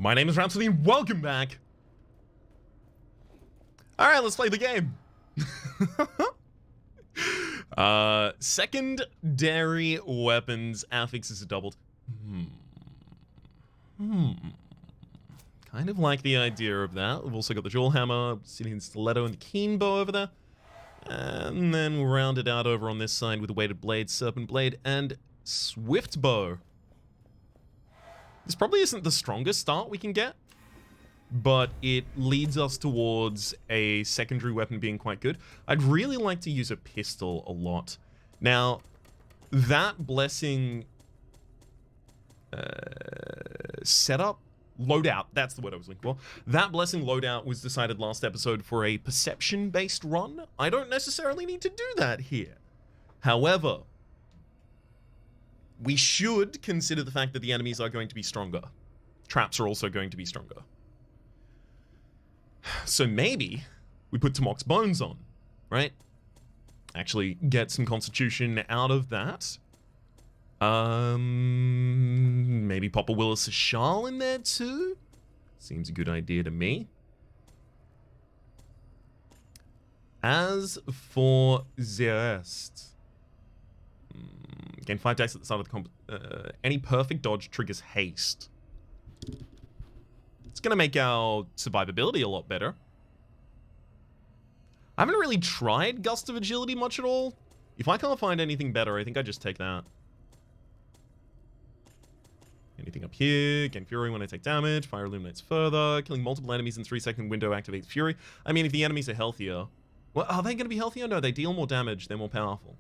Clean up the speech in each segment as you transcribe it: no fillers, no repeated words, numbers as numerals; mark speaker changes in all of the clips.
Speaker 1: My name is Rhapsody and welcome back. Alright, let's play the game. Secondary weapons. Affixes are doubled. Kind of like the idea of that. We've also got the dual hammer, obsidian stiletto, and the keen bow over there. And then we'll round it out over on this side with a weighted blade, serpent blade, and swift bow. This probably isn't the strongest start we can get, but it leads us towards a secondary weapon being quite good. I'd really like to use a pistol a lot. Now, that blessing setup, loadout, that's the word I was looking for. That blessing loadout was decided last episode for a perception-based run. I don't necessarily need to do that here. However, we should consider the fact that the enemies are going to be stronger. Traps are also going to be stronger. So maybe we put Tomok's bones on, right? Actually get some constitution out of that. Maybe pop a Willis Shal in there too? Seems a good idea to me. As for the rest... Gain 5 attacks at the start of the comp. Any perfect dodge triggers haste. It's gonna make our survivability a lot better. I haven't really tried Gust of Agility much at all. If I can't find anything better, I think I just take that. Anything up here? Gain Fury when I take damage. Fire illuminates further. Killing multiple enemies in 3-second window activates Fury. I mean, if the enemies are healthier... Well, are they gonna be healthier? No, they deal more damage. They're more powerful.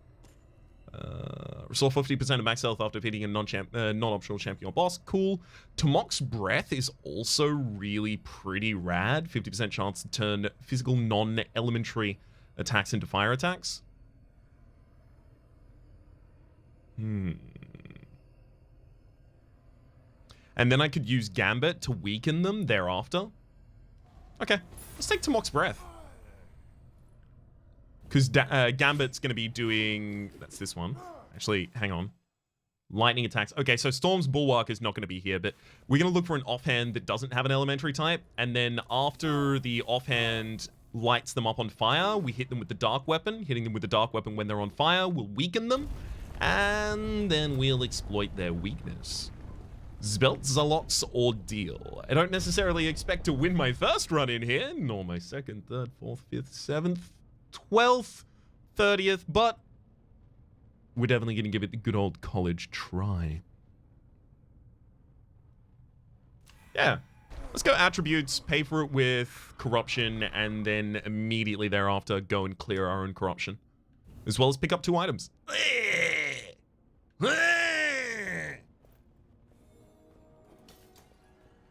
Speaker 1: Restore 50% of max health after defeating a non-optional champion or boss. Cool. Tomok's Breath is also really pretty rad. 50% chance to turn physical non-elementary attacks into fire attacks. And then I could use Gambit to weaken them thereafter. Okay, let's take Tomok's Breath. Because Gambit's going to be doing... That's this one. Actually, hang on. Lightning attacks. Okay, so Storm's Bulwark is not going to be here, but we're going to look for an offhand that doesn't have an elementary type. And then after the offhand lights them up on fire, we hit them with the dark weapon. Hitting them with the dark weapon when they're on fire will weaken them. And then we'll exploit their weakness. Zalot's Ordeal. I don't necessarily expect to win my first run in here, nor my second, third, fourth, fifth, seventh, 12th, 30th, but we're definitely going to give it the good old college try. Yeah. Let's go attributes, pay for it with corruption, and then immediately thereafter go and clear our own corruption. As well as pick up 2 items.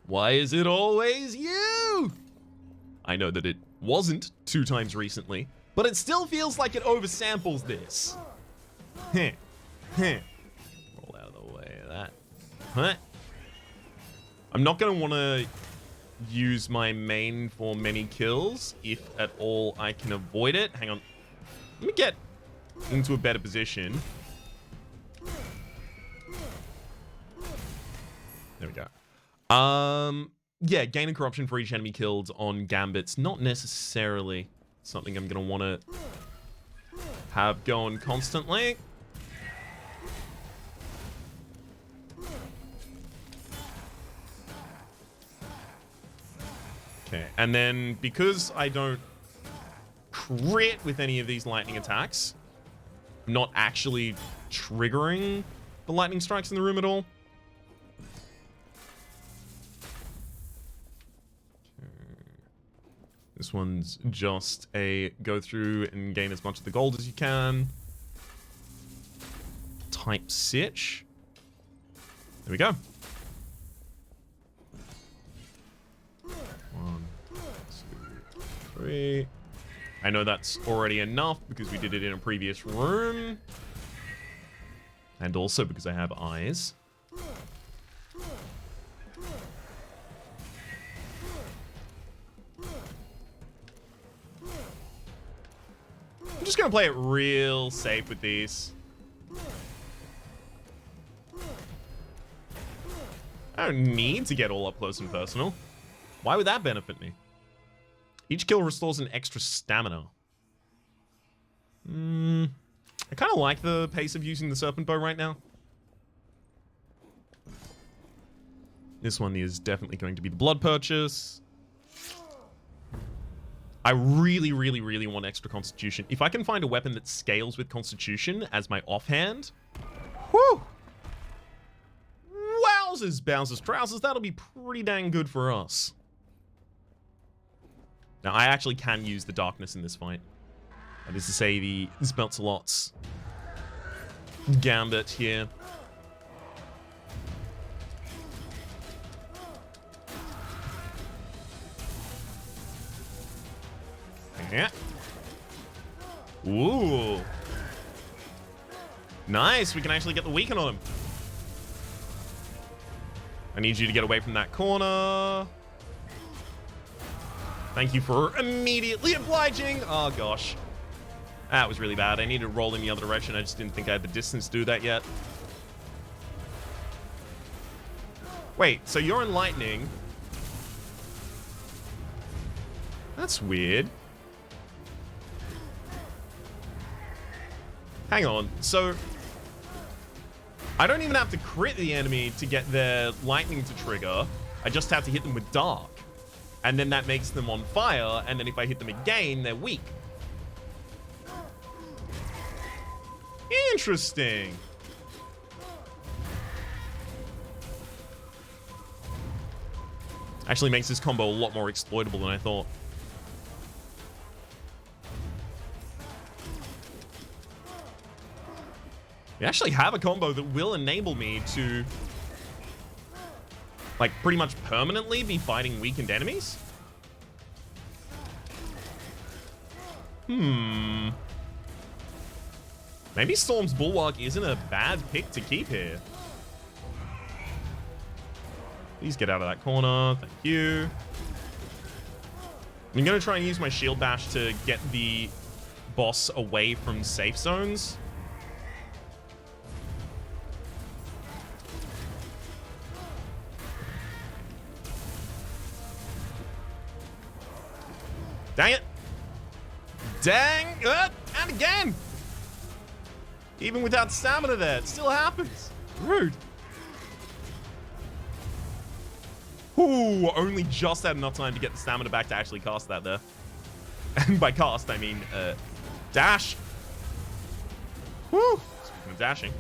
Speaker 1: Why is it always you? I know that it wasn't 2 times recently, but it still feels like it oversamples this. Roll out of the way of that. I'm not going to want to use my main for many kills, if at all I can avoid it. Hang on. Let me get into a better position. There we go. Yeah, gain and corruption for each enemy killed on Gambits. Not necessarily something I'm going to want to have going constantly. Okay, and then because I don't crit with any of these lightning attacks, I'm not actually triggering the lightning strikes in the room at all. This one's just a go through and gain as much of the gold as you can. Type Sitch. There we go. 1, 2, 3. I know that's already enough because we did it in a previous room. And also because I have eyes. I'm just going to play it real safe with these. I don't need to get all up close and personal. Why would that benefit me? Each kill restores an extra stamina. I kind of like the pace of using the Serpent Bow right now. This one is definitely going to be the Blood Purchase. I really, really, really want extra Constitution. If I can find a weapon that scales with Constitution as my offhand, whew! Wowzers, Bowser's trousers, that'll be pretty dang good for us. Now, I actually can use the Darkness in this fight. That is to say, the Speltzelot's Gambit here. Yeah. Ooh. Nice, we can actually get the weaken on him. I need you to get away from that corner. Thank you for immediately obliging. Oh, gosh. That was really bad. I needed to roll in the other direction. I just didn't think I had the distance to do that yet. Wait, so you're in lightning. That's weird. Hang on. So I don't even have to crit the enemy to get their lightning to trigger. I just have to hit them with dark. And then that makes them on fire. And then if I hit them again, they're weak. Interesting. Actually makes this combo a lot more exploitable than I thought. We actually have a combo that will enable me to, like, pretty much permanently be fighting weakened enemies. Maybe Storm's Bulwark isn't a bad pick to keep here. Please get out of that corner. Thank you. I'm going to try and use my Shield Bash to get the boss away from safe zones. Dang it. Dang. And again. Even without stamina there, it still happens. Rude. Ooh, only just had enough time to get the stamina back to actually cast that there. And by cast, I mean dash. Woo. Speaking of dashing.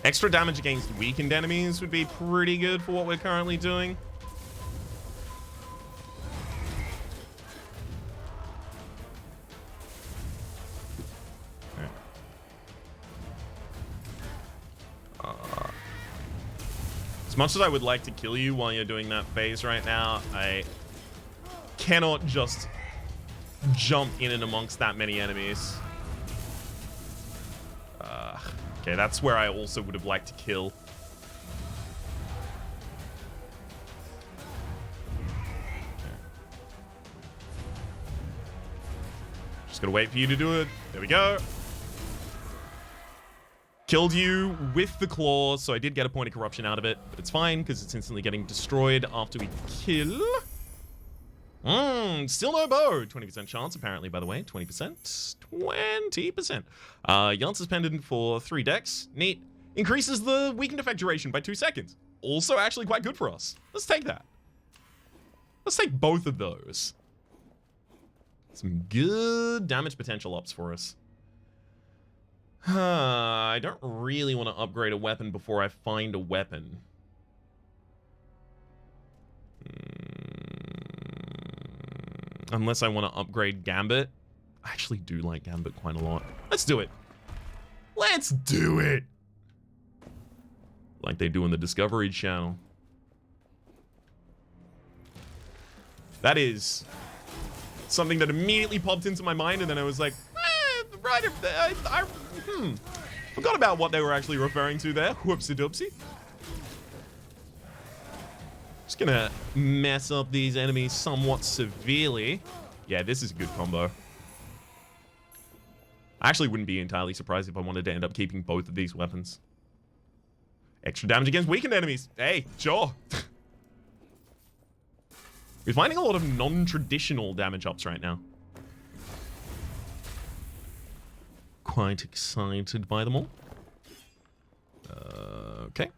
Speaker 1: Extra damage against weakened enemies would be pretty good for what we're currently doing. As much as I would like to kill you while you're doing that phase right now, I cannot just jump in and amongst that many enemies. Okay, that's where I also would have liked to kill. Just gotta wait for you to do it. There we go. Killed you with the claw, so I did get a point of corruption out of it, but it's fine because it's instantly getting destroyed after we kill. Still no bow. 20% chance, apparently, by the way. 20%. 20%. Jance's Pendant for 3 decks. Neat. Increases the weakened effect duration by 2 seconds. Also actually quite good for us. Let's take that. Let's take both of those. Some good damage potential ups for us. I don't really want to upgrade a weapon before I find a weapon. Unless I want to upgrade Gambit. I actually do like Gambit quite a lot. Let's do it. Let's do it. Like they do in the Discovery Channel. That is something that immediately popped into my mind, and then I was like, right, forgot about what they were actually referring to there. Whoopsie doopsie. Just gonna mess up these enemies somewhat severely. Yeah, this is a good combo. I actually wouldn't be entirely surprised if I wanted to end up keeping both of these weapons. Extra damage against weakened enemies. Hey, sure. We're finding a lot of non-traditional damage ups right now. Quite excited by them all. Okay.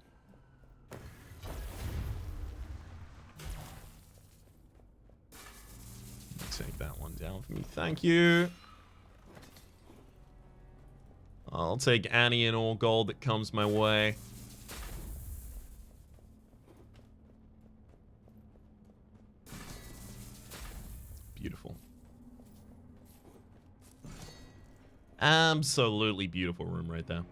Speaker 1: Take that one down for me. Thank you. I'll take Annie and all gold that comes my way. Beautiful. Absolutely beautiful room right there.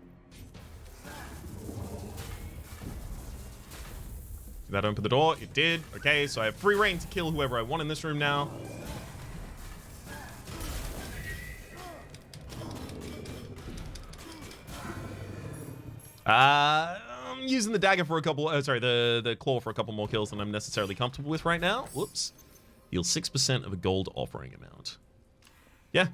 Speaker 1: Did that open the door? It did. Okay, so I have free reign to kill whoever I want in this room now. I'm using the dagger for a couple, the claw for a couple more kills than I'm necessarily comfortable with right now. Whoops. Heal 6% of a gold offering amount. Yeah.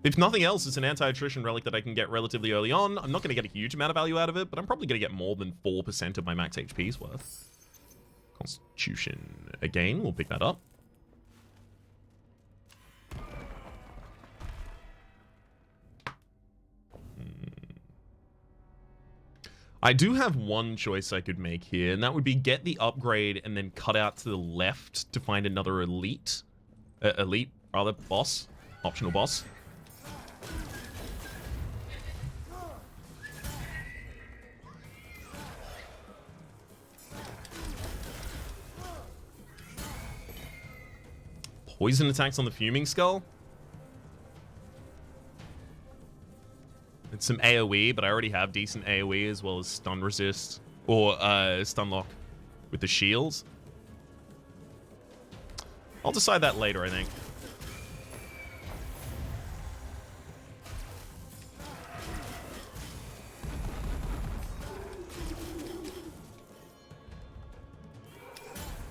Speaker 1: If nothing else, it's an anti-attrition relic that I can get relatively early on. I'm not going to get a huge amount of value out of it, but I'm probably going to get more than 4% of my max HP's worth. Constitution. Again, we'll pick that up. I do have one choice I could make here, and that would be get the upgrade and then cut out to the left to find another elite. Boss. Optional boss. Poison attacks on the Fuming Skull. It's some AoE, but I already have decent AoE as well as stun resist. Or stun lock with the shields. I'll decide that later, I think.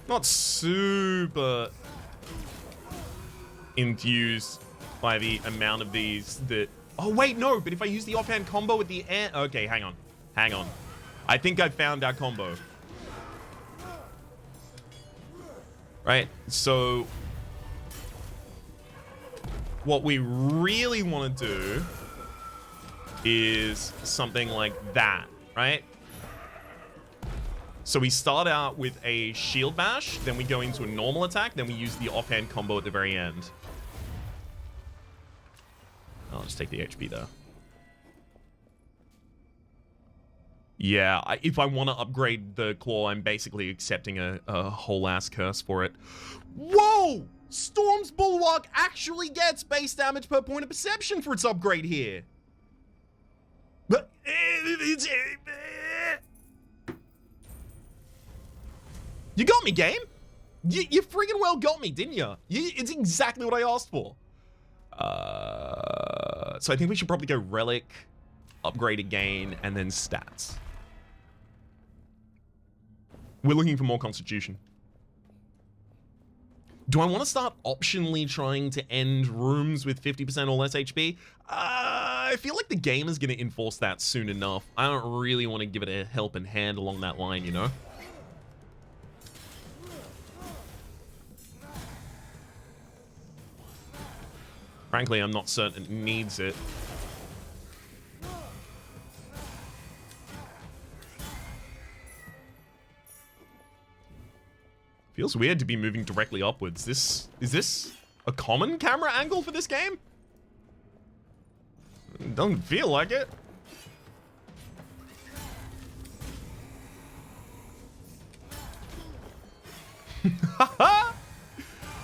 Speaker 1: Not super enthused by the amount of these that... Oh, wait, no, but if I use the offhand combo at the end... Okay, hang on. Hang on. I think I found our combo. Right, so... What we really want to do is something like that, right? So we start out with a shield bash, then we go into a normal attack, then we use the offhand combo at the very end. I'll just take the HP though. Yeah, if I want to upgrade the claw, I'm basically accepting a whole ass curse for it. Whoa! Storm's Bulwark actually gets base damage per point of perception for its upgrade here. But you got me, game. You freaking well got me, didn't you? It's exactly what I asked for. So I think we should probably go relic, upgrade again, and then stats. We're looking for more constitution. Do I want to start optionally trying to end rooms with 50% or less HP? I feel like the game is going to enforce that soon enough. I don't really want to give it a helping hand along that line, you know? Frankly, I'm not certain it needs it. Feels weird to be moving directly upwards. Is this a common camera angle for this game? It doesn't feel like it.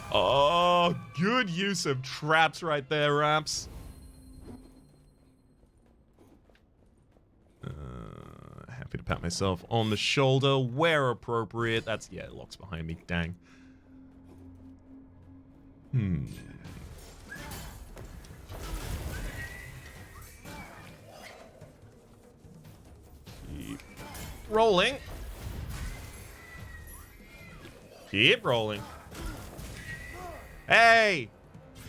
Speaker 1: Oh, good use of traps right there, Raps. Happy to pat myself on the shoulder where appropriate. That's, yeah, it locks behind me. Dang. Keep rolling. Keep rolling. Hey!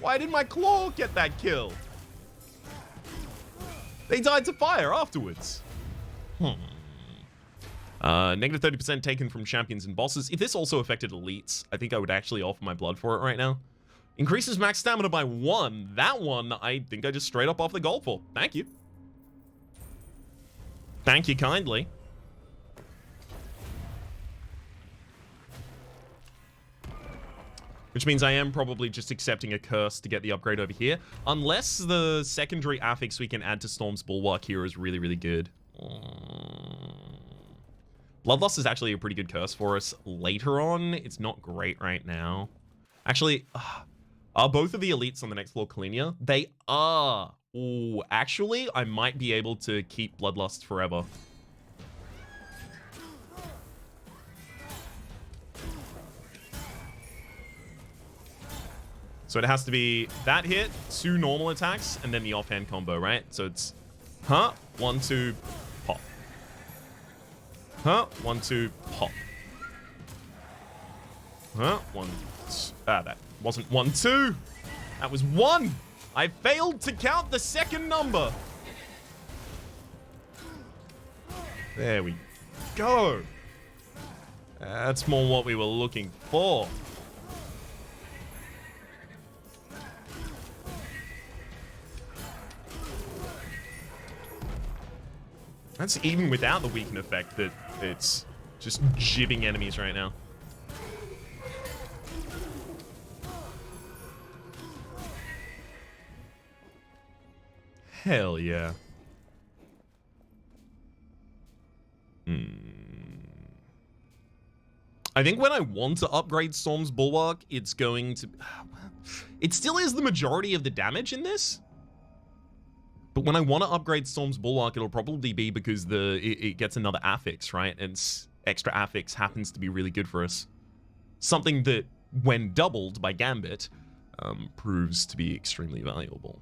Speaker 1: Why did my claw get that kill? They died to fire afterwards. Negative 30% taken from champions and bosses. If this also affected elites, I think I would actually offer my blood for it right now. Increases max stamina by 1. That one, I think I just straight up off the gold for. Thank you. Thank you kindly. Which means I am probably just accepting a curse to get the upgrade over here. Unless the secondary affix we can add to Storm's Bulwark here is really, really good. Bloodlust is actually a pretty good curse for us later on. It's not great right now. Actually, are both of the elites on the next floor Kalinia? They are. Ooh, actually, I might be able to keep Bloodlust forever. So it has to be that hit, 2 normal attacks, and then the offhand combo, right? So it's, 1, 2, pop. 1, 2, pop. 1, 2, that wasn't 1, 2. That was 1. I failed to count the second number. There we go. That's more what we were looking for. That's even without the weaken effect that it's just jibbing enemies right now. Hell yeah. I think when I want to upgrade Storm's Bulwark, it's going to... It still is the majority of the damage in this. But when I want to upgrade Storm's Bulwark, it'll probably be because it gets another affix, right? And extra affix happens to be really good for us. Something that, when doubled by Gambit, proves to be extremely valuable.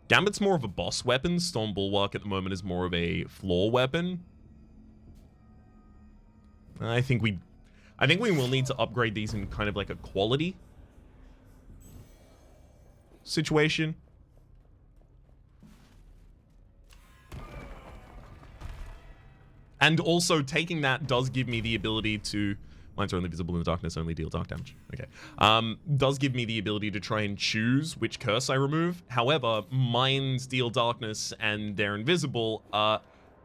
Speaker 1: Gambit's more of a boss weapon. Storm Bulwark at the moment is more of a floor weapon. I think we will need to upgrade these in kind of like a quality situation. And also taking that does give me the ability to... Mines are only visible in the darkness, only deal dark damage. Okay. Does give me the ability to try and choose which curse I remove. However, mines deal darkness and they're invisible.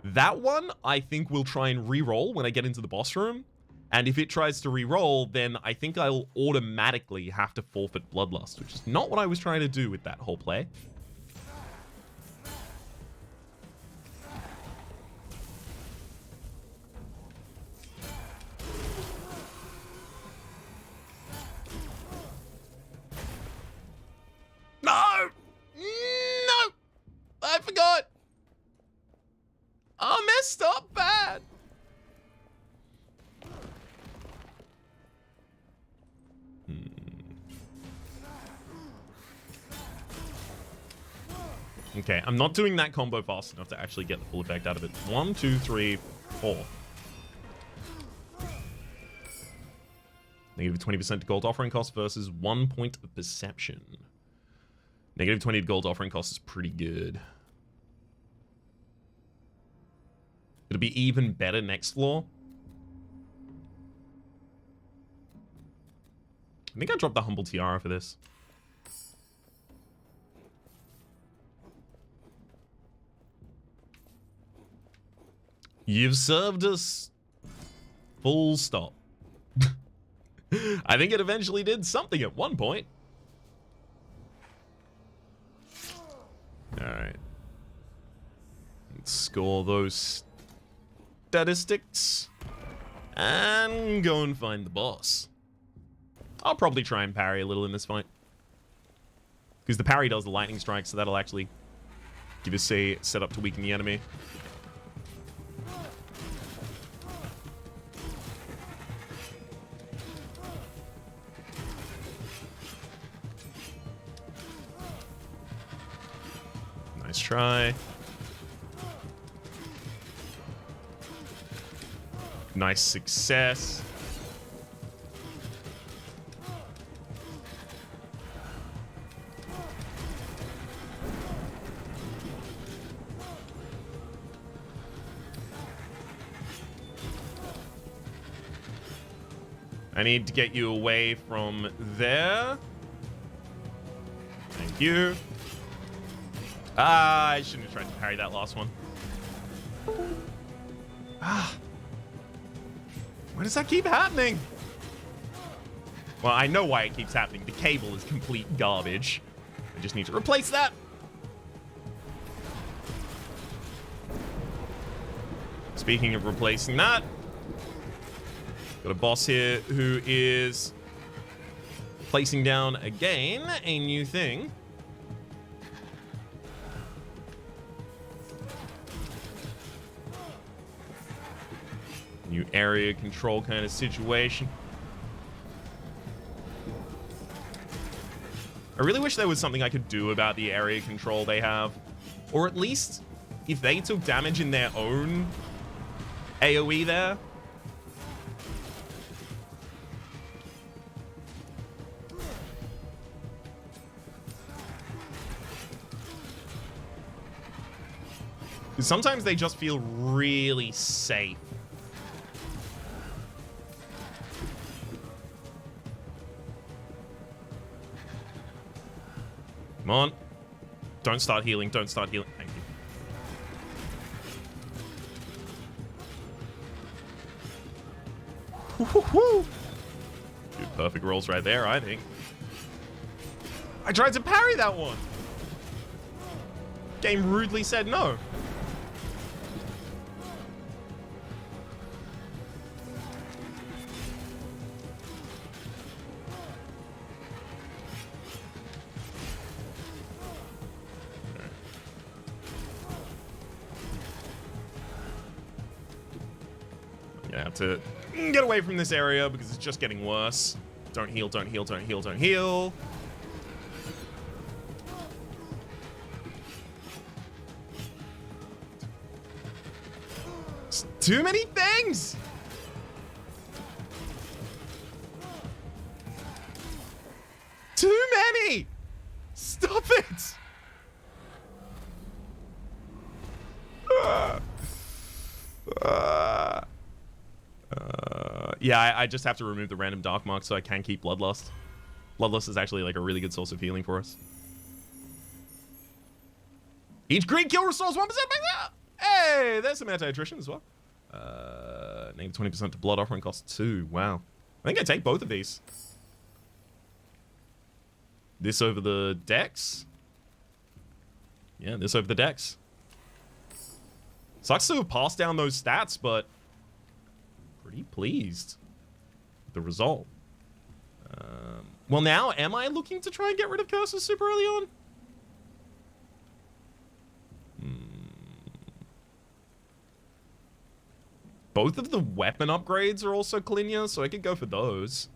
Speaker 1: That one, I think we'll try and re-roll when I get into the boss room. And if it tries to re-roll, then I think I'll automatically have to forfeit Bloodlust, which is not what I was trying to do with that whole play. No! No! I forgot! I messed up bad! Okay, I'm not doing that combo fast enough to actually get the full effect out of it. 1, 2, 3, 4. Negative 20% to gold offering cost versus 1 point of perception. Negative 20 to gold offering cost is pretty good. It'll be even better next floor. I think I dropped the Humble Tiara for this. You've served us. Full stop. I think it eventually did something at one point. Alright. Let's score those statistics. And go and find the boss. I'll probably try and parry a little in this fight. Because the parry does the lightning strike, so that'll actually give us a setup to weaken the enemy. Nice try. Nice success. I need to get you away from there. Thank you. Ah, I shouldn't have tried to parry that last one. Ah. Why does that keep happening? Well, I know why it keeps happening. The cable is complete garbage. I just need to replace that. Speaking of replacing that, got a boss here who is placing down again a new thing. New area control kind of situation. I really wish there was something I could do about the area control they have. Or at least, if they took damage in their own AoE there. Because sometimes they just feel really safe. Come on. Don't start healing. Don't start healing. Thank you. Woo-hoo-hoo. Dude, perfect rolls right there, I think. I tried to parry that one. Game rudely said no. To get away from this area because it's just getting worse. Don't heal, don't heal, don't heal, don't heal. It's too many things. Too many. Stop it. Yeah, I just have to remove the random dark mark so I can keep Bloodlust. Bloodlust is actually like a really good source of healing for us. Each green kill restores 1% back. Hey, there's some anti-attrition as well. Negative 20% to blood offering costs 2. Wow. I think I take both of these. This over the Dex. Yeah, this over the Dex. Sucks to have passed down those stats, but pretty pleased with the result. Well, now, am I looking to try and get rid of curses super early on? Both of the weapon upgrades are also Clinia, so I could go for those.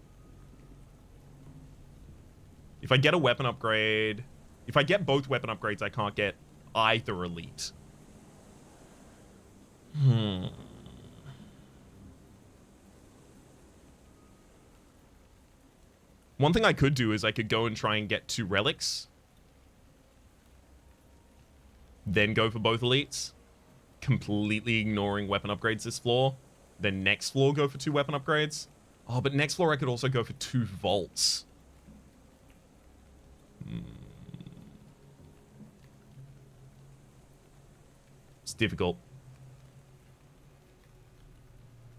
Speaker 1: If I get a weapon upgrade... If I get both weapon upgrades, I can't get either elite. One thing I could do is I could go and try and get 2 relics. Then go for both elites. Completely ignoring weapon upgrades this floor. Then next floor go for 2 weapon upgrades. Oh, but next floor I could also go for 2 vaults. It's difficult.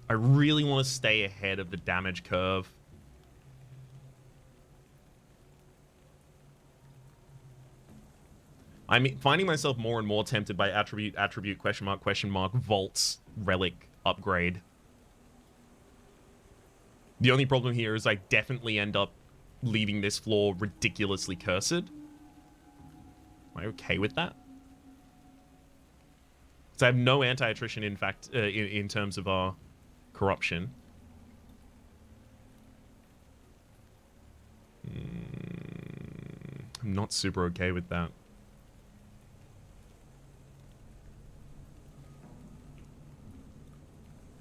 Speaker 1: I really want to stay ahead of the damage curve. I'm finding myself more and more tempted by attribute, question mark, vaults, relic, upgrade. The only problem here is I definitely end up leaving this floor ridiculously cursed. Am I okay with that? Because I have no anti-attrition, in fact, in terms of our corruption. I'm not super okay with that.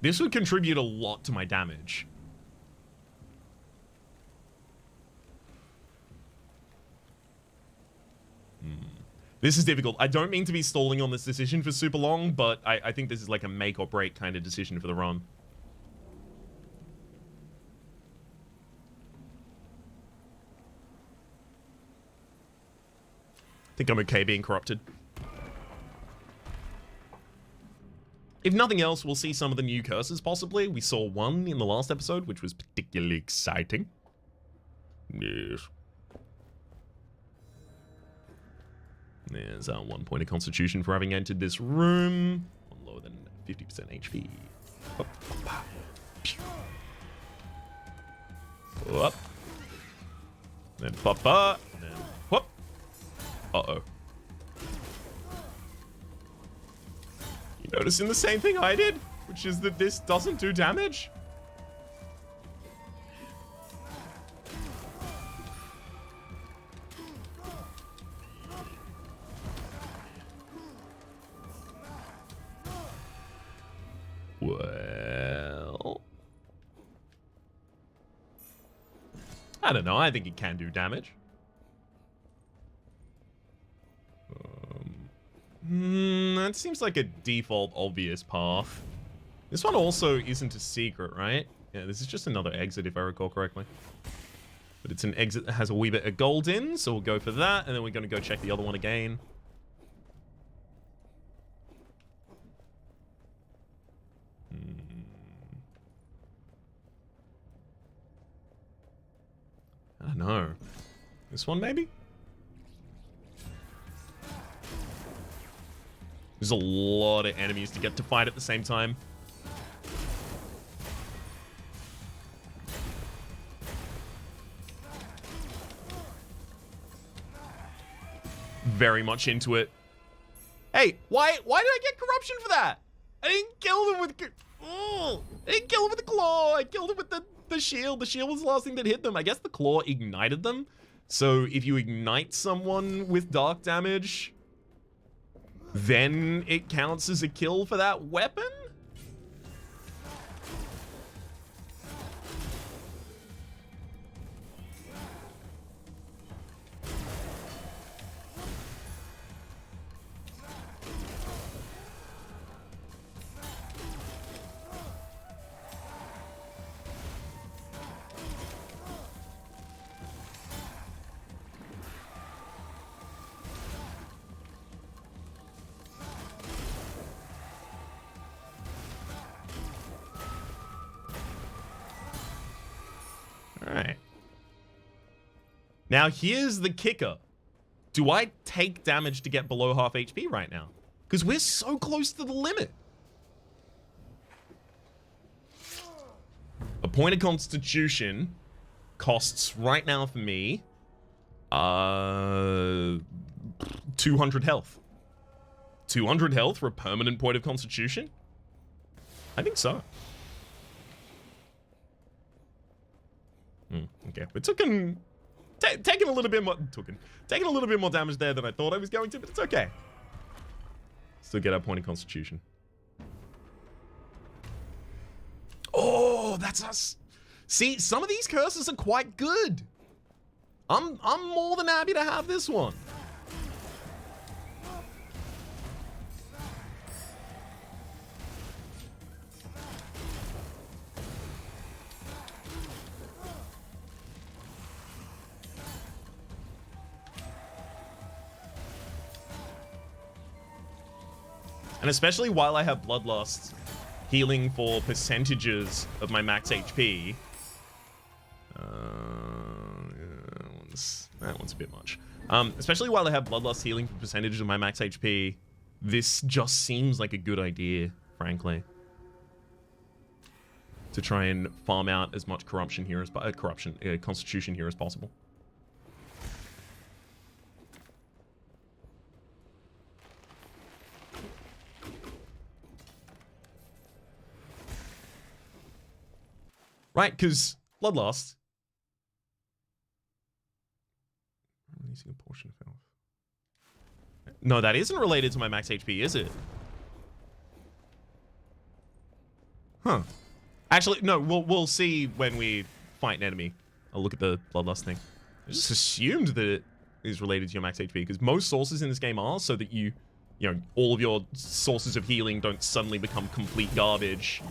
Speaker 1: This would contribute a lot to my damage. This is difficult. I don't mean to be stalling on this decision for super long, but I think this is like a make or break kind of decision for the run. think I'm okay being corrupted. If nothing else, we'll see some of the new curses, possibly. We saw one in the last episode, which was particularly exciting. Yes. There's our 1 point of constitution for having entered this room. On lower than 50% HP. Up. Up. Then papa. And then whoop. Uh-oh. You noticing the same thing I did? Which is that this doesn't do damage? Well, I don't know. I think it can do damage. That seems like a default obvious path. This one also isn't a secret, right? Yeah, this is just another exit if I recall correctly. But it's an exit that has a wee bit of gold in, so we'll go for that, and then we're going to go check the other one again. I don't know. This one, maybe? There's a lot of enemies to get to fight at the same time. Very much into it. Hey, why did I get corruption for that? I didn't kill them with... I didn't kill them with the claw. I killed them with the shield. The shield was the last thing that hit them. I guess the claw ignited them. So if you ignite someone with dark damage, then it counts as a kill for that weapon? Alright. Now here's the kicker. Do I take damage to get below half HP right now? Because we're so close to the limit. A point of constitution costs right now for me 200 health. 200 health for a permanent point of constitution? I think so. Okay, we're taking a little bit more taking a little bit more damage there than I thought I was going to, but it's okay. Still get our point of constitution. Oh, that's us. See, some of these curses are quite good. I'm more than happy to have this one. And especially while I have Bloodlust, healing for percentages of my max HP. That one's a bit much. Especially while I have Bloodlust healing for percentages of my max HP, this just seems like a good idea, frankly. To try and farm out as much corruption here as constitution here as possible. Right, because Bloodlust. Releasing a portion of health. No, that isn't related to my max HP, is it? Huh. Actually, no, we'll see when we fight an enemy. I'll look at the Bloodlust thing. I just assumed that it is related to your max HP, because most sources in this game are, so that you know, all of your sources of healing don't suddenly become complete garbage.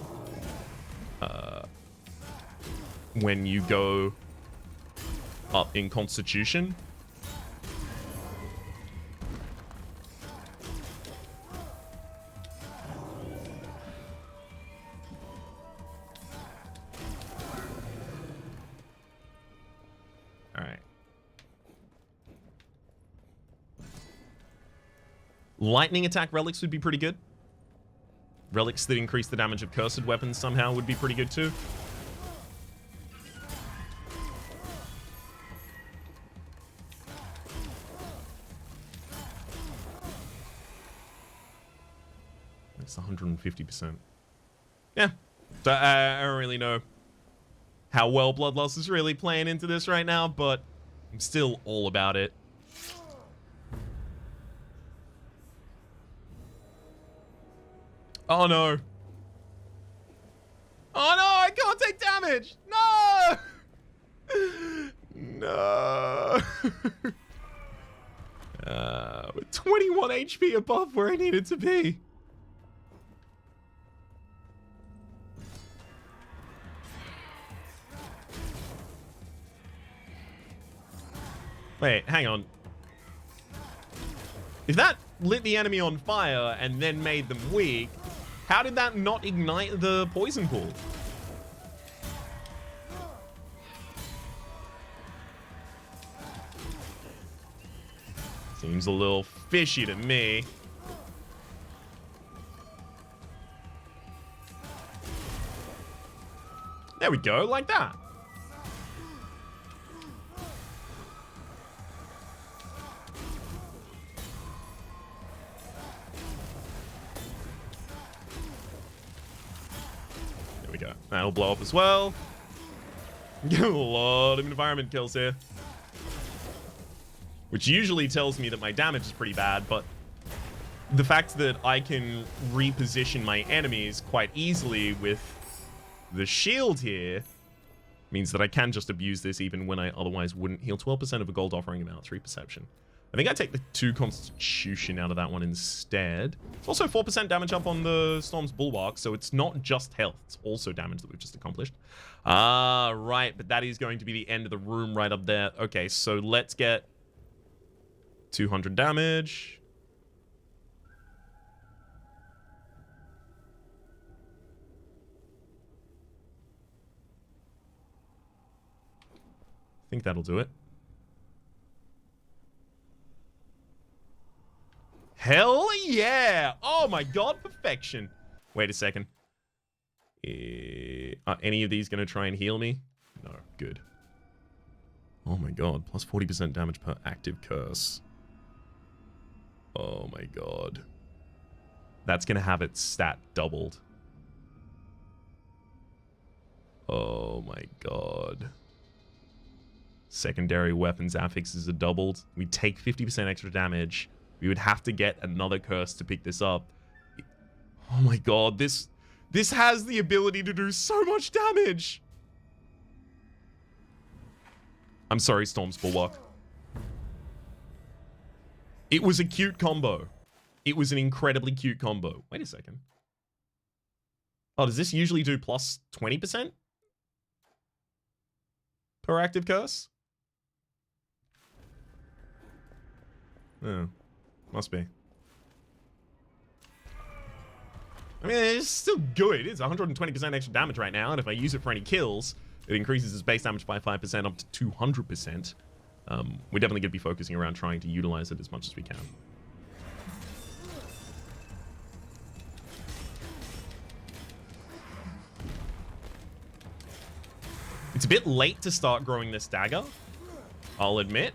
Speaker 1: When you go up in constitution. All right. Lightning attack relics would be pretty good. Relics that increase the damage of cursed weapons somehow would be pretty good too. That's 150%. Yeah. So I don't really know how well Bloodlust is really playing into this right now, but I'm still all about it. Oh no. Oh no, I can't take damage! No! No! With 21 HP above where I needed to be. Wait, hang on. If that lit the enemy on fire and then made them weak, how did that not ignite the poison pool? Seems a little fishy to me. There we go, like that. There we go. That'll blow up as well. Get a lot of environment kills here. Which usually tells me that my damage is pretty bad, but the fact that I can reposition my enemies quite easily with the shield here means that I can just abuse this even when I otherwise wouldn't. Heal 12% of a gold offering amount, 3 perception. I think I take the 2 constitution out of that one instead. It's also 4% damage up on the Storm's Bulwark, so it's not just health. It's also damage that we've just accomplished. Right, but that is going to be the end of the room right up there. Okay, so let's get 200 damage. I think that'll do it. Hell yeah! Oh my god, perfection. Wait a second. Are any of these going to try and heal me? No, good. Oh my god, plus 40% damage per active curse. Oh my god. That's going to have its stat doubled. Oh my god. Secondary weapons affixes are doubled. We take 50% extra damage. We would have to get another curse to pick this up. Oh my god, this has the ability to do so much damage. I'm sorry, Storm's Bulwark. It was a cute combo. It was an incredibly cute combo. Wait a second. Oh, does this usually do plus 20% per active curse? Oh, must be. I mean, it's still good. It's 120% extra damage right now, and if I use it for any kills, it increases its base damage by 5% up to 200%. We're definitely going to be focusing around trying to utilize it as much as we can. It's a bit late to start growing this dagger, I'll admit.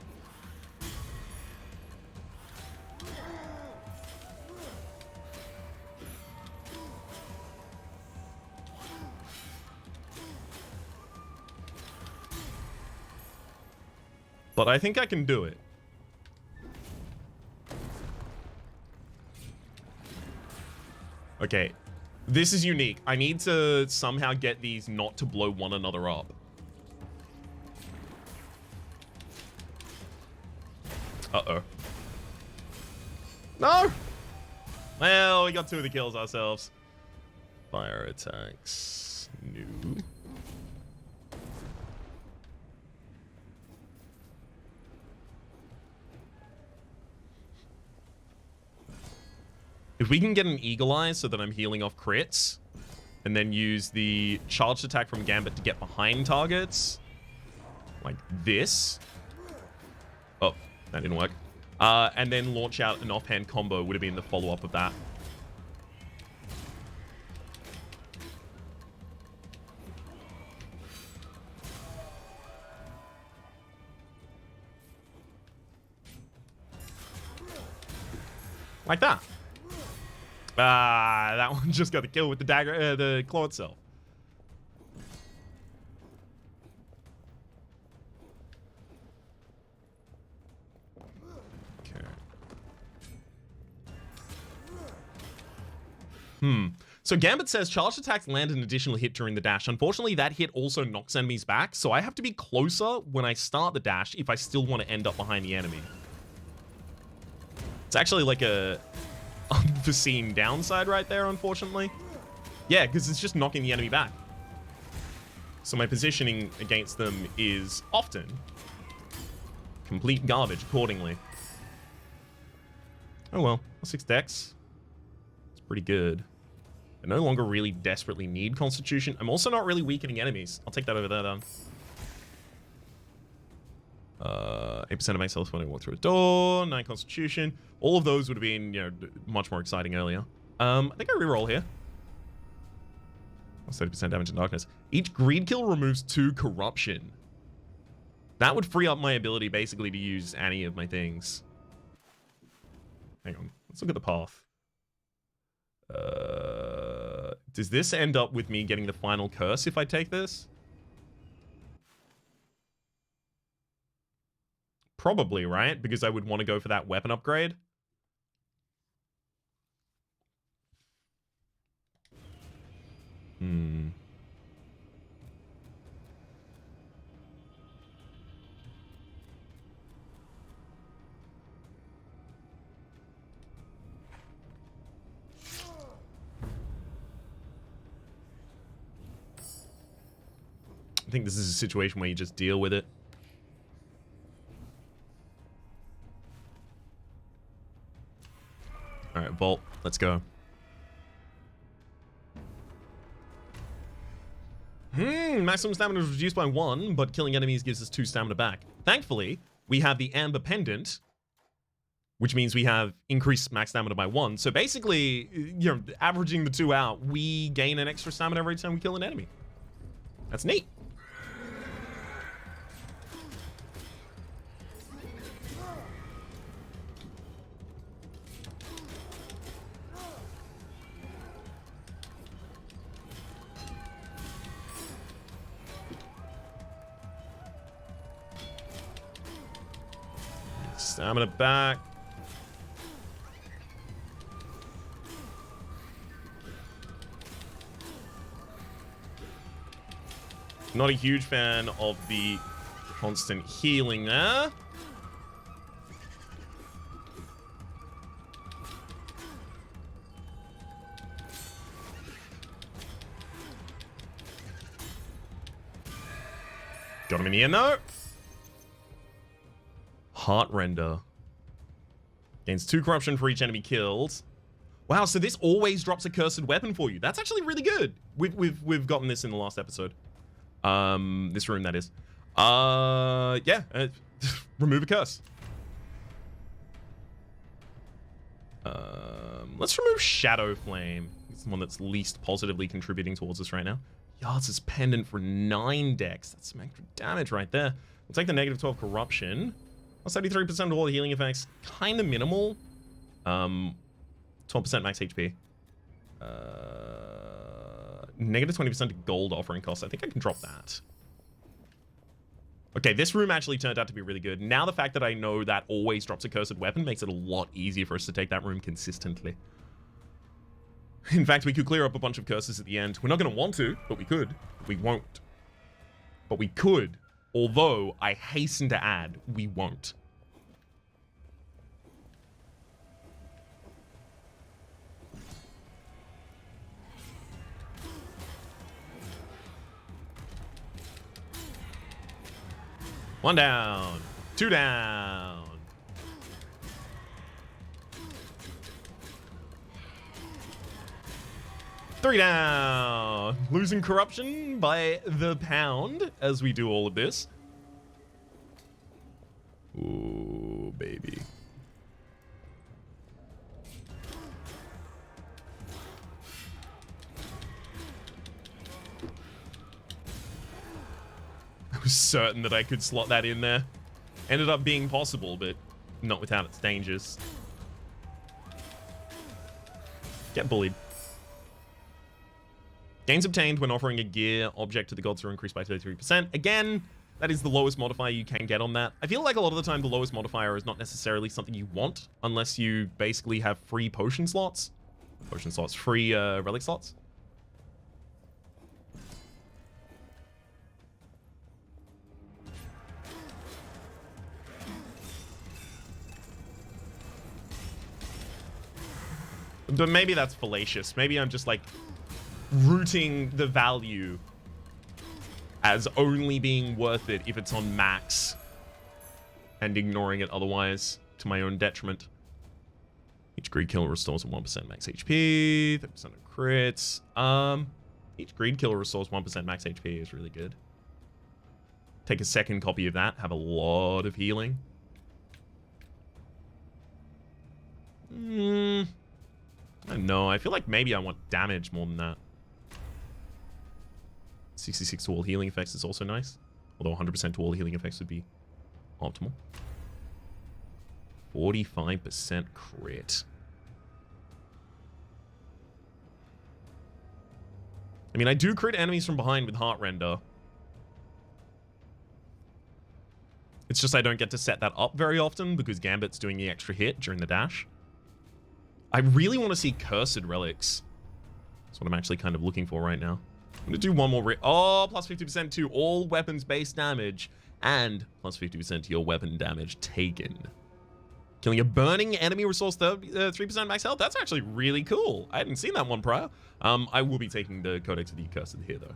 Speaker 1: But I think I can do it. Okay, this is unique. I need to somehow get these not to blow one another up. Uh-oh. No! Well, we got 2 of the kills ourselves. Fire attacks. New. If we can get an Eagle Eye so that I'm healing off crits, and then use the charged attack from Gambit to get behind targets, like this. Oh, that didn't work. And then launch out an offhand combo would have been the follow-up of that. Like that. That one just got the kill with the dagger, the claw itself. Okay. So Gambit says, charged attacks land an additional hit during the dash. Unfortunately, that hit also knocks enemies back, so I have to be closer when I start the dash if I still want to end up behind the enemy. It's actually like a unforeseen downside right there, unfortunately. Yeah, because it's just knocking the enemy back. So my positioning against them is often complete garbage accordingly. Oh well, 6 dex. It's pretty good. I no longer really desperately need Constitution. I'm also not really weakening enemies. I'll take that over there then. 8% of max health when I walk through a door, 9 Constitution. All of those would have been, you know, much more exciting earlier. I think I reroll here. 30% damage in darkness. Each greed kill removes 2 corruption. That would free up my ability basically to use any of my things. Hang on. Let's look at the path. Does this end up with me getting the final curse if I take this? Probably, right? Because I would want to go for that weapon upgrade. I think this is a situation where you just deal with it. Alright, Vault, let's go. Maximum stamina is reduced by 1, but killing enemies gives us 2 stamina back. Thankfully, we have the Amber Pendant, which means we have increased max stamina by 1. So basically, you know, averaging the 2 out, we gain an extra stamina every time we kill an enemy. That's neat. Stamina back. Not a huge fan of the constant healing there. Got him in the end though. Heart Render. Gains 2 corruption for each enemy killed. Wow, so this always drops a cursed weapon for you. That's actually really good. We've gotten this in the last episode. This room, that is. Yeah. Remove a curse. Let's remove Shadow Flame. It's the one that's least positively contributing towards us right now. Yards' Pendant for 9 dex. That's some extra damage right there. We'll take the negative 12 corruption. Plus 33% of all the healing effects. Kind of minimal. 12% max HP. Negative 20% gold offering cost. I think I can drop that. Okay, this room actually turned out to be really good. Now the fact that I know that always drops a cursed weapon makes it a lot easier for us to take that room consistently. In fact, we could clear up a bunch of curses at the end. We're not going to want to, but we could. We won't. But we could. Although, I hasten to add, we won't. One down. 2 down. Three down. Losing corruption by the pound as we do all of this. Oh, baby. I was certain that I could slot that in there. Ended up being possible, but not without its dangers. Get bullied. Gains obtained when offering a gear object to the gods are increased by 33%. Again, that is the lowest modifier you can get on that. I feel like a lot of the time the lowest modifier is not necessarily something you want unless you basically have free potion slots. Free relic slots. But maybe that's fallacious. Maybe I'm just like rooting the value as only being worth it if it's on max and ignoring it otherwise to my own detriment. Each greed kill restores 1% max HP, 30% of crits. Each greed kill restores 1% max HP is really good. Take a second copy of that, have a lot of healing. I don't know. I feel like maybe I want damage more than that. 66 to all healing effects is also nice. Although 100% to all healing effects would be optimal. 45% crit. I mean, I do crit enemies from behind with Heart Render. It's just I don't get to set that up very often because Gambit's doing the extra hit during the dash. I really want to see Cursed Relics. That's what I'm actually kind of looking for right now. I'm going to do one more. Oh, plus 50% to all weapons base damage and plus 50% to your weapon damage taken. Killing a burning enemy restores 3% max health. That's actually really cool. I hadn't seen that one prior. I will be taking the Codex of the Accursed here, though.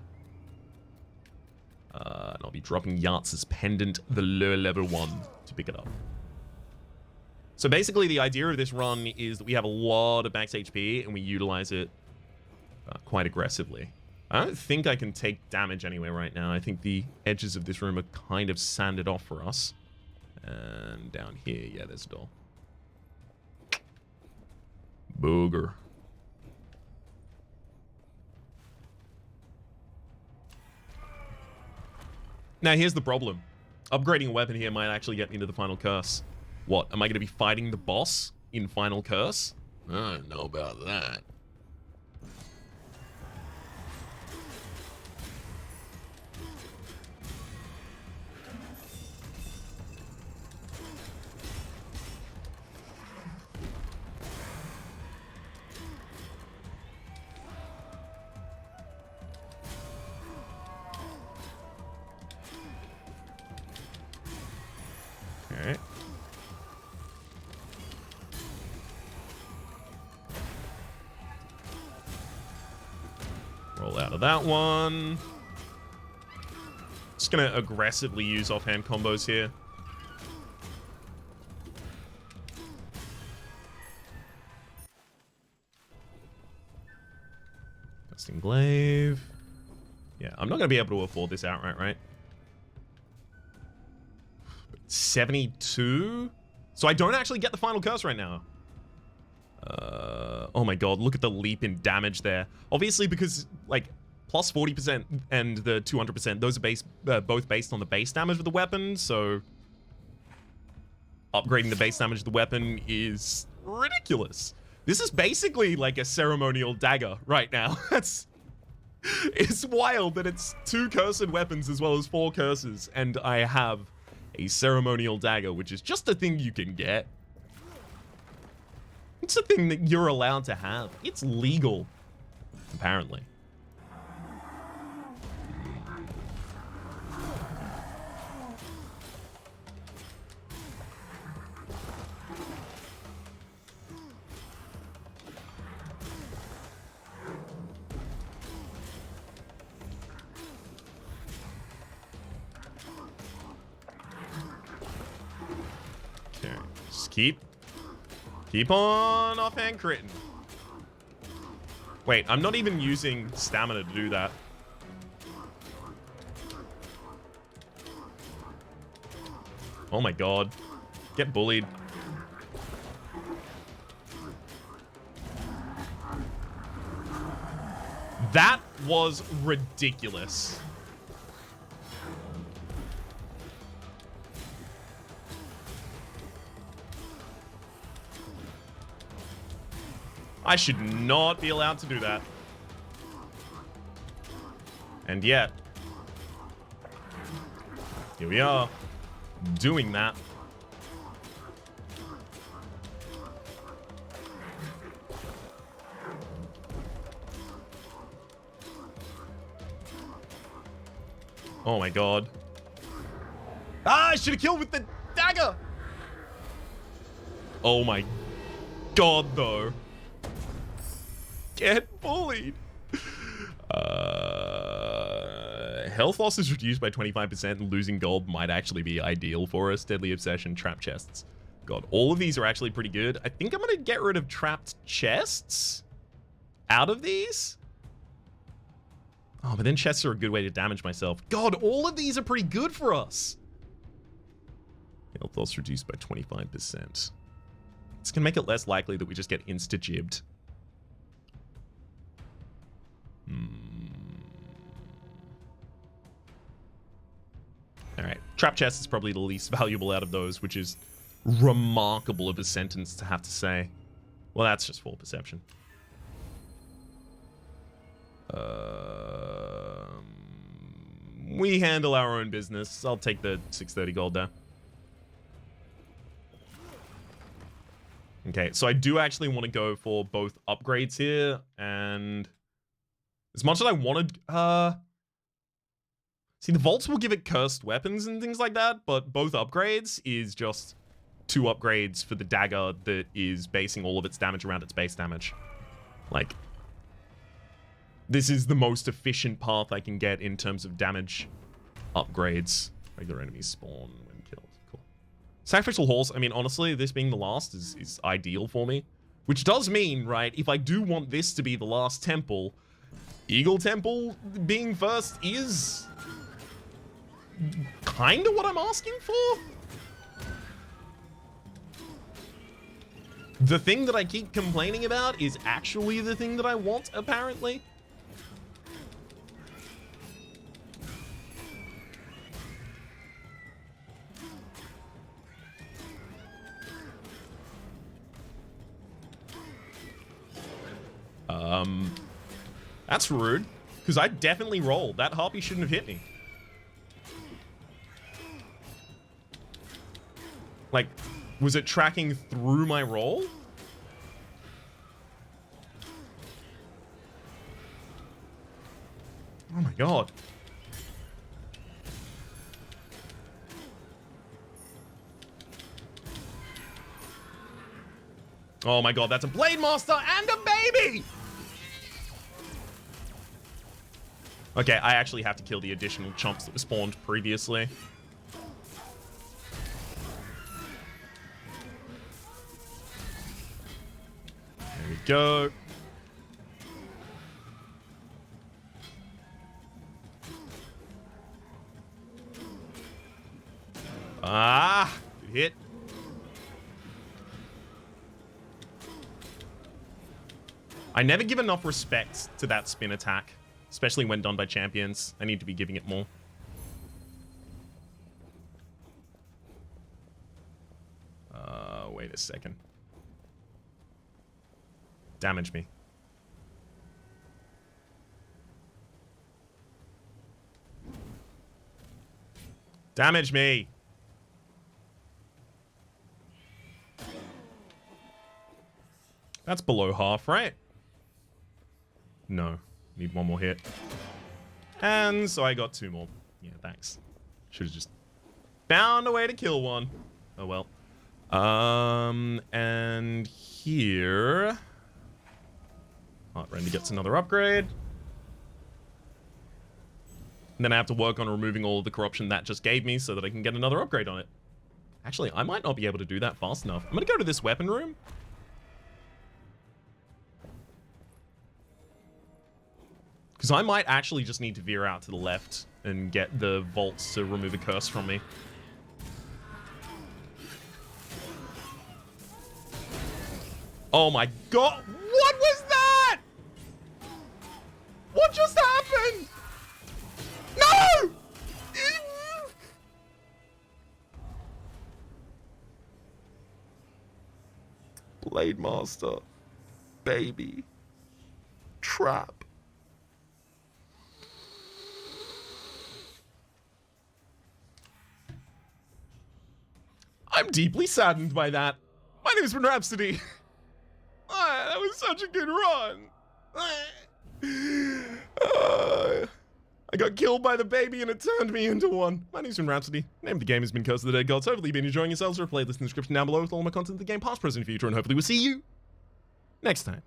Speaker 1: And I'll be dropping Yatz's Pendant, the lower level one, to pick it up. So basically, the idea of this run is that we have a lot of max HP and we utilize it quite aggressively. I don't think I can take damage anyway right now. I think the edges of this room are kind of sanded off for us. And down here, yeah, there's a door. Booger. Now, here's the problem. Upgrading a weapon here might actually get me to the final curse. What? Am I going to be fighting the boss in Final Curse? I don't know about that. All right. Roll out of that one. Just gonna aggressively use offhand combos here. Dusting Glaive. Yeah, I'm not gonna be able to afford this outright, right? 72? So I don't actually get the final curse right now. Oh my god, look at the leap in damage there. Obviously, because, like, plus 40% and the 200%, those are both based on the base damage of the weapon, so upgrading the base damage of the weapon is ridiculous. This is basically like a ceremonial dagger right now. It's wild that it's 2 cursed weapons as well as 4 curses, and I have a ceremonial dagger, which is just a thing you can get. It's a thing that you're allowed to have. It's legal, apparently. Okay, just keep on offhand critting. Wait, I'm not even using stamina to do that. Oh my god. Get bullied. That was ridiculous. I should not be allowed to do that. And yet, here we are, doing that. Oh my god. Ah, I should have killed with the dagger! Oh my god, though. Get bullied. Health loss is reduced by 25%. Losing gold might actually be ideal for us. Deadly Obsession, Trap Chests. God, all of these are actually pretty good. I think I'm going to get rid of Trapped Chests out of these. Oh, but then chests are a good way to damage myself. God, all of these are pretty good for us. Health loss reduced by 25%. It's going to make it less likely that we just get insta-jibbed. Alright, Trap Chest is probably the least valuable out of those, which is remarkable of a sentence to have to say. Well, that's just full perception. We handle our own business. I'll take the 630 gold there. Okay, so I do actually want to go for both upgrades here, and as much as I wanted, see, the vaults will give it cursed weapons and things like that, but both upgrades is just 2 upgrades for the dagger that is basing all of its damage around its base damage. Like, this is the most efficient path I can get in terms of damage upgrades. Regular enemies spawn when killed. Cool. Sacrificial Horse, I mean, honestly, this being the last is ideal for me. Which does mean, right, if I do want this to be the last temple, Eagle Temple being first is kind of what I'm asking for. The thing that I keep complaining about is actually the thing that I want, apparently. That's rude, because I definitely rolled. That harpy shouldn't have hit me. Like, was it tracking through my roll? Oh my god. Oh my god, that's a Blade Master and a baby! Okay, I actually have to kill the additional chomps that were spawned previously. There we go. Ah, good hit. I never give enough respect to that spin attack, especially when done by champions. I need to be giving it more. Wait a second. Damage me. Damage me! That's below half, right? No. Need one more hit. And so I got 2 more. Yeah, thanks. Should have just found a way to kill one. Oh well. And here... Heart Render gets another upgrade. And then I have to work on removing all of the corruption that just gave me so that I can get another upgrade on it. Actually, I might not be able to do that fast enough. I'm gonna go to this weapon room. Because I might actually just need to veer out to the left and get the vaults to remove a curse from me. Oh my god. What was that? What just happened? No! Blade Master. Baby. Trap. I'm deeply saddened by that. My name is Rhapsody. That was such a good run. I got killed by the baby and it turned me into one. My name's Rhapsody. Name of the game has been Curse of the Dead Gods. Hopefully you've been enjoying yourselves. Or a playlist in the description down below with all my content in the game, past, present, future, and hopefully we'll see you next time.